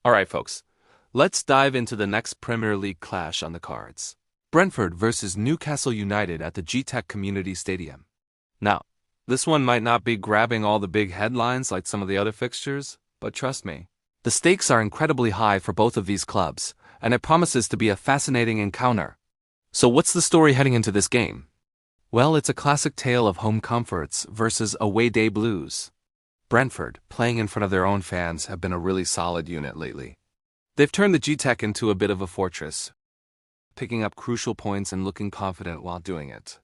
Alright folks, let's dive into the next Premier League clash on the cards. Brentford versus Newcastle United at the GTEC Community Stadium. Now, this one might not be grabbing all the big headlines like some of the other fixtures, but trust me, the stakes are incredibly high for both of these clubs, and it promises to be a fascinating encounter. So what's the story heading into this game? Well, it's a classic tale of home comforts versus away day blues. Brentford, playing in front of their own fans, have been a really solid unit lately. They've turned the GTEC into a bit of a fortress, picking up crucial points and looking confident while doing it.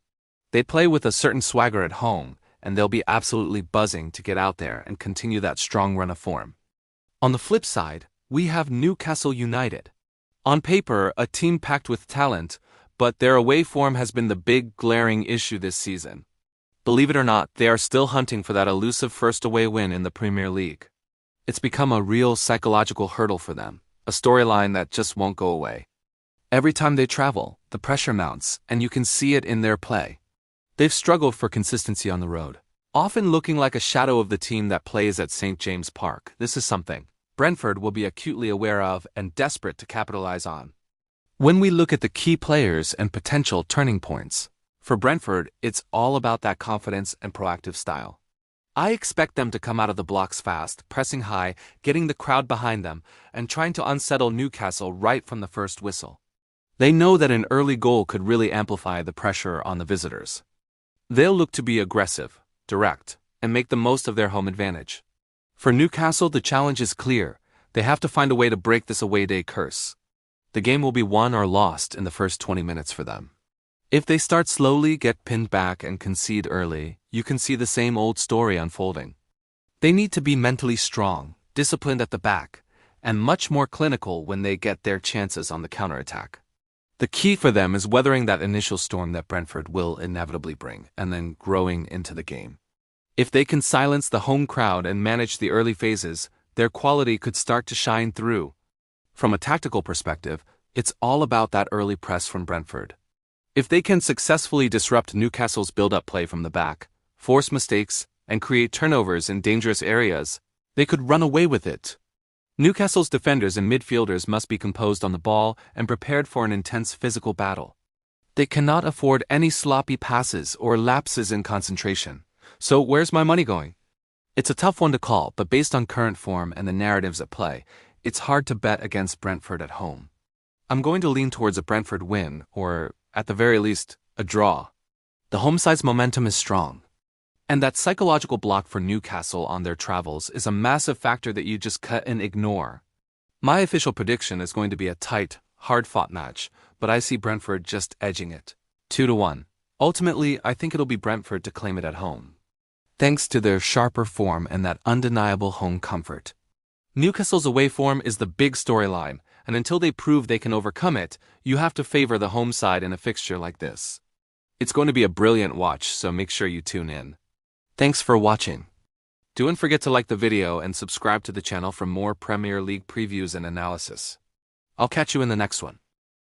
They play with a certain swagger at home, and they'll be absolutely buzzing to get out there and continue that strong run of form. On the flip side, we have Newcastle United. On paper, a team packed with talent, but their away form has been the big glaring issue this season. Believe it or not, they are still hunting for that elusive first away win in the Premier League. It's become a real psychological hurdle for them, a storyline that just won't go away. Every time they travel, the pressure mounts, and you can see it in their play. They've struggled for consistency on the road, often looking like a shadow of the team that plays at St. James Park. This is something Brentford will be acutely aware of and desperate to capitalize on. When we look at the key players and potential turning points, for Brentford, it's all about that confidence and proactive style. I expect them to come out of the blocks fast, pressing high, getting the crowd behind them, and trying to unsettle Newcastle right from the first whistle. They know that an early goal could really amplify the pressure on the visitors. They'll look to be aggressive, direct, and make the most of their home advantage. For Newcastle, the challenge is clear. They have to find a way to break this away day curse. The game will be won or lost in the first 20 minutes for them. If they start slowly, get pinned back, and concede early, you can see the same old story unfolding. They need to be mentally strong, disciplined at the back, and much more clinical when they get their chances on the counterattack. The key for them is weathering that initial storm that Brentford will inevitably bring, and then growing into the game. If they can silence the home crowd and manage the early phases, their quality could start to shine through. From a tactical perspective, it's all about that early press from Brentford. If they can successfully disrupt Newcastle's build-up play from the back, force mistakes, and create turnovers in dangerous areas, they could run away with it. Newcastle's defenders and midfielders must be composed on the ball and prepared for an intense physical battle. They cannot afford any sloppy passes or lapses in concentration. So where's my money going? It's a tough one to call, but based on current form and the narratives at play, it's hard to bet against Brentford at home. I'm going to lean towards a Brentford win, or, at the very least, a draw. The home side's momentum is strong. And that psychological block for Newcastle on their travels is a massive factor that you just cut and ignore. My official prediction is going to be a tight, hard-fought match, but I see Brentford just edging it. 2-1. Ultimately, I think it'll be Brentford to claim it at home, thanks to their sharper form and that undeniable home comfort. Newcastle's away form is the big storyline, and until they prove they can overcome it, you have to favor the home side in a fixture like this. It's going to be a brilliant watch, so make sure you tune in. Thanks for watching. Don't forget to like the video and subscribe to the channel for more Premier League previews and analysis. I'll catch you in the next one.